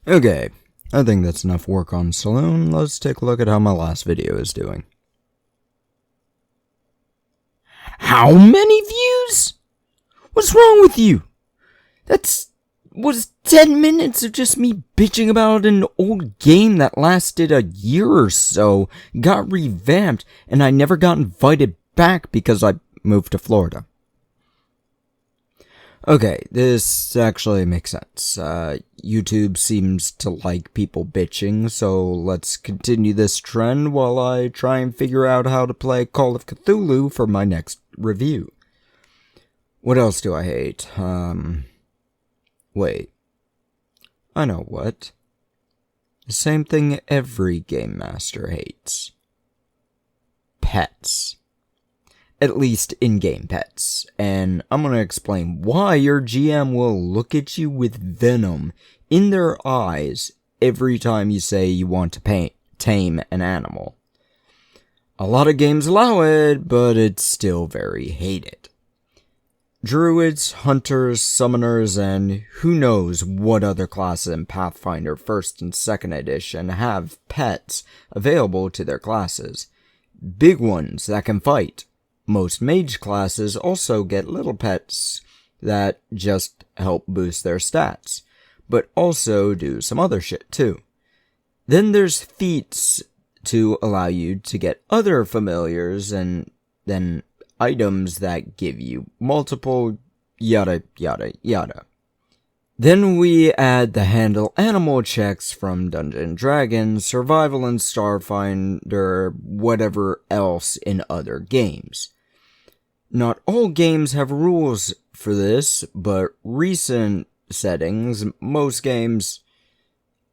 Okay, I think that's enough work on Saloon. Let's take a look at how my last video is doing. How many views? What's wrong with you? Was 10 minutes of just me bitching about an old game that lasted a year or so, got revamped, and I never got invited back because I moved to Florida. Okay, this actually makes sense. YouTube seems to like people bitching, so let's continue this trend while I try and figure out how to play Call of Cthulhu for my next review. What else do I hate? Wait. I know what. The same thing every game master hates. Pets. At least in-game pets. And I'm gonna explain why your GM will look at you with venom in their eyes every time you say you want to tame an animal. A lot of games allow it, but it's still very hated. Druids, hunters, summoners, and who knows what other classes in Pathfinder 1st and 2nd edition have pets available to their classes. Big ones that can fight. Most mage classes also get little pets that just help boost their stats, but also do some other shit too. Then there's feats to allow you to get other familiars, and then items that give you multiple yada yada yada. Then we add the handle animal checks from Dungeons & Dragons, Survival and Starfinder, whatever else in other games. Not all games have rules for this, but recent settings, most games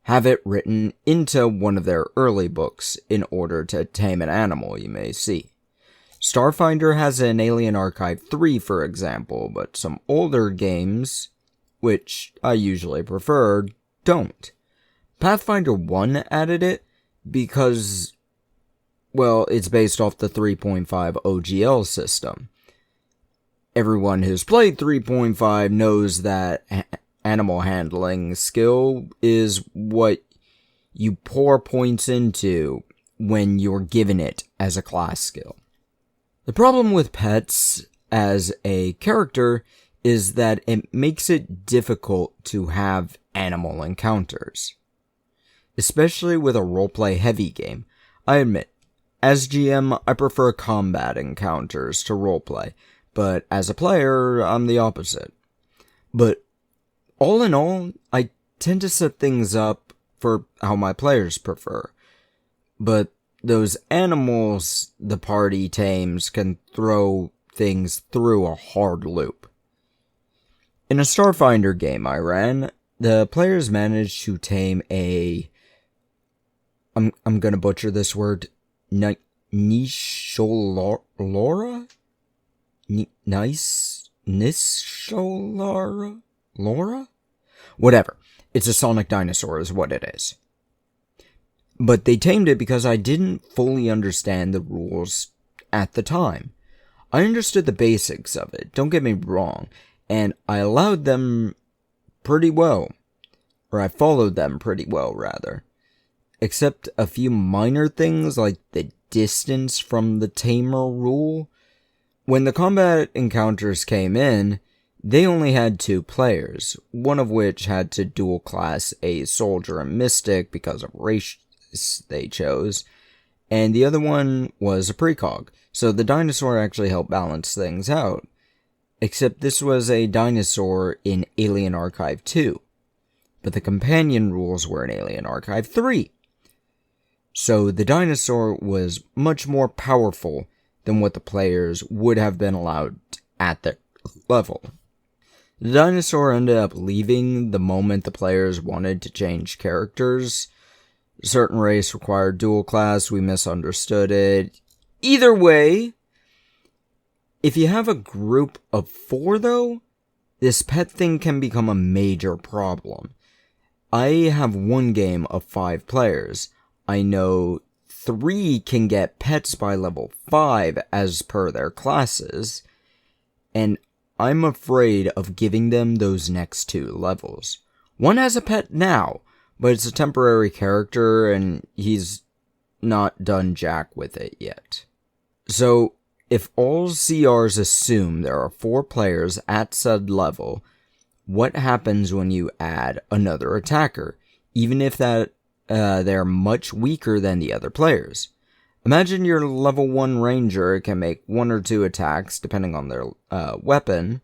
have it written into one of their early books in order to tame an animal you may see. Starfinder has an Alien Archive 3, for example, but some older games, which I usually prefer, don't. Pathfinder 1 added it because, well, it's based off the 3.5 OGL system. Everyone who's played 3.5 knows that animal handling skill is what you pour points into when you're given it as a class skill. The problem with pets as a character is that it makes it difficult to have animal encounters. Especially with a roleplay heavy game. I admit, as GM, I prefer combat encounters to roleplay, but as a player, I'm the opposite. But all in all, I tend to set things up for how my players prefer. But those animals the party tames can throw things through a hard loop. In a Starfinder game I ran, the players managed to tame a... I'm gonna butcher this word. Nisholora? Nisholora? Laura? Whatever. It's a sonic dinosaur is what it is. But they tamed it because I didn't fully understand the rules at the time. I understood the basics of it, don't get me wrong, and I allowed them pretty well. Or I followed them pretty well, rather. Except a few minor things like the distance from the tamer rule. When the combat encounters came in, they only had 2 players, one of which had to dual class a soldier and mystic because of race they chose, and the other one was a precog, so the dinosaur actually helped balance things out. Except this was a dinosaur in Alien Archive 2, but the companion rules were in Alien Archive 3. So the dinosaur was much more powerful than what the players would have been allowed at their level. The dinosaur ended up leaving the moment the players wanted to change characters. A certain race required dual class, we misunderstood it. Either way, if you have a group of 4 though, this pet thing can become a major problem. I have one game of 5 players. I know 3 can get pets by level 5 as per their classes, and I'm afraid of giving them those next 2 levels. One has a pet now, but it's a temporary character and he's not done jack with it yet. So, if all CRs assume there are 4 players at said level, what happens when you add another attacker, even if they're much weaker than the other players? Imagine your level 1 ranger can make 1 or 2 attacks depending on their weapon.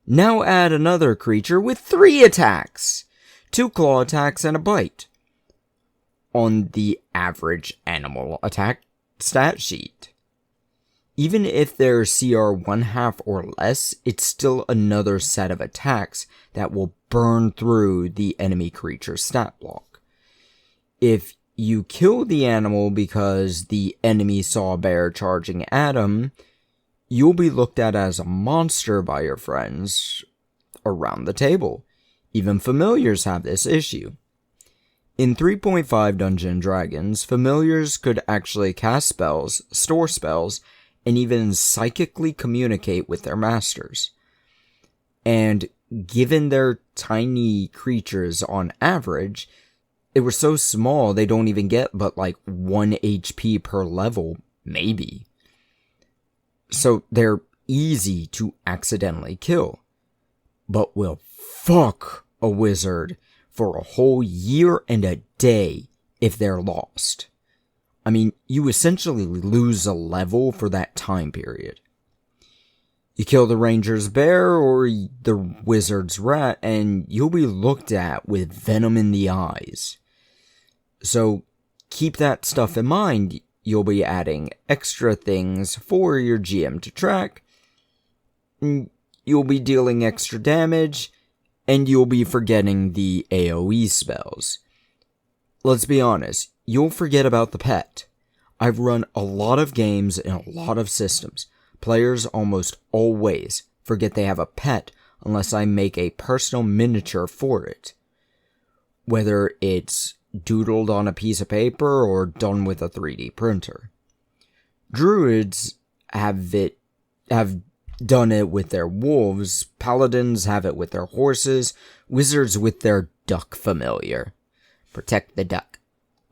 Now add another creature with 3 attacks, 2 claw attacks and a bite on the average animal attack stat sheet. Even if they're CR 1/2 or less, it's still another set of attacks that will burn through the enemy creature's stat block. If you kill the animal because the enemy saw a bear charging at him, you'll be looked at as a monster by your friends around the table. Even familiars have this issue. In 3.5 Dungeons & Dragons, familiars could actually cast spells, store spells, and even psychically communicate with their masters. And given they're tiny creatures on average, they were so small they don't even get but like 1 HP per level, maybe. So they're easy to accidentally kill, but will fuck a wizard for a whole year and a day if they're lost. I mean, you essentially lose a level for that time period. You kill the ranger's bear or the wizard's rat, and you'll be looked at with venom in the eyes. So keep that stuff in mind. You'll be adding extra things for your GM to track. You'll be dealing extra damage, and you'll be forgetting the AoE spells. Let's be honest, you'll forget about the pet. I've run a lot of games in a lot of systems. Players almost always forget they have a pet unless I make a personal miniature for it. Whether it's doodled on a piece of paper or done with a 3D printer. Druids have done it with their wolves, paladins have it with their horses, wizards with their duck familiar. Protect the duck.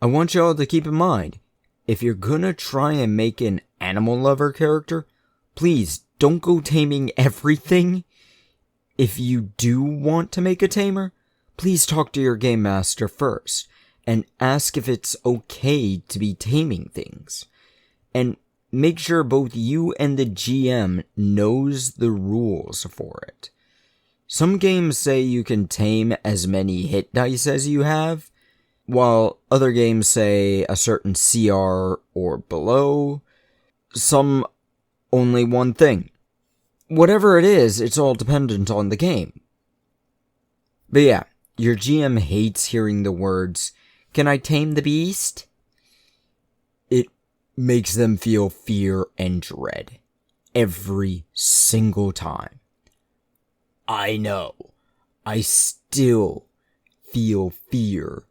I want y'all to keep in mind, if you're gonna try and make an animal lover character, please don't go taming everything. If you do want to make a tamer, please talk to your game master first and ask if it's okay to be taming things. And make sure both you and the GM knows the rules for it. Some games say you can tame as many hit dice as you have, while other games say a certain CR or below. Some only one thing. Whatever it is, it's all dependent on the game. But yeah, your GM hates hearing the words, "Can I tame the beast?" It makes them feel fear and dread every single time. I know. I still feel fear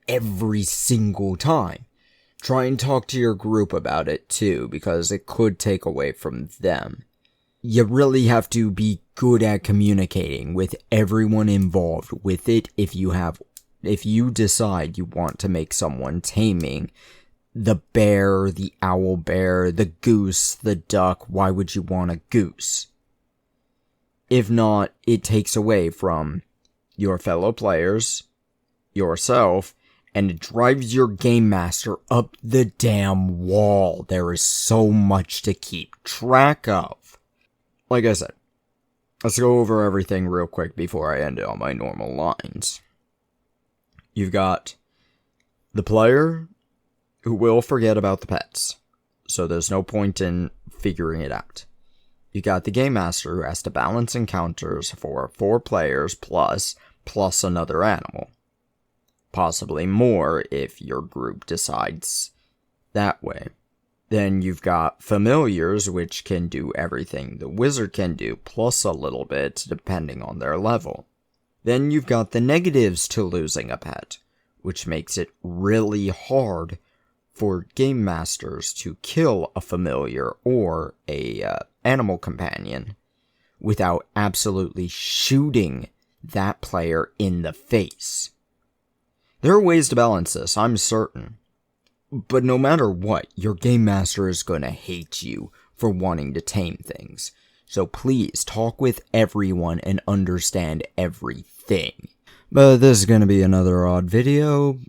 every single time. Try and talk to your group about it too, because it could take away from them. You really have to be good at communicating with everyone involved with it if you decide you want to make someone taming the bear, the owl bear, the goose, the duck. Why would you want a goose? If not, it takes away from your fellow players, yourself, and it drives your game master up the damn wall. There is so much to keep track of. Like I said, let's go over everything real quick before I end it on my normal lines. You've got the player who will forget about the pets, so there's no point in figuring it out. You got the game master who has to balance encounters for 4 players plus another animal. Possibly more if your group decides that way. Then you've got familiars, which can do everything the wizard can do, plus a little bit, depending on their level. Then you've got the negatives to losing a pet, which makes it really hard for game masters to kill a familiar or a animal companion without absolutely shooting that player in the face. There are ways to balance this, I'm certain. But no matter what, your game master is gonna hate you for wanting to tame things. So please talk with everyone and understand everything. But this is gonna be another odd video.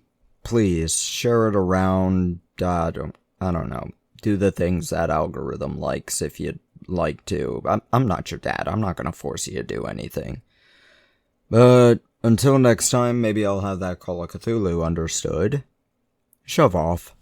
Please share it around. I don't know. Do the things that algorithm likes if you'd like to. I'm not your dad. I'm not gonna force you to do anything. But until next time, maybe I'll have that Call of Cthulhu understood. Shove off.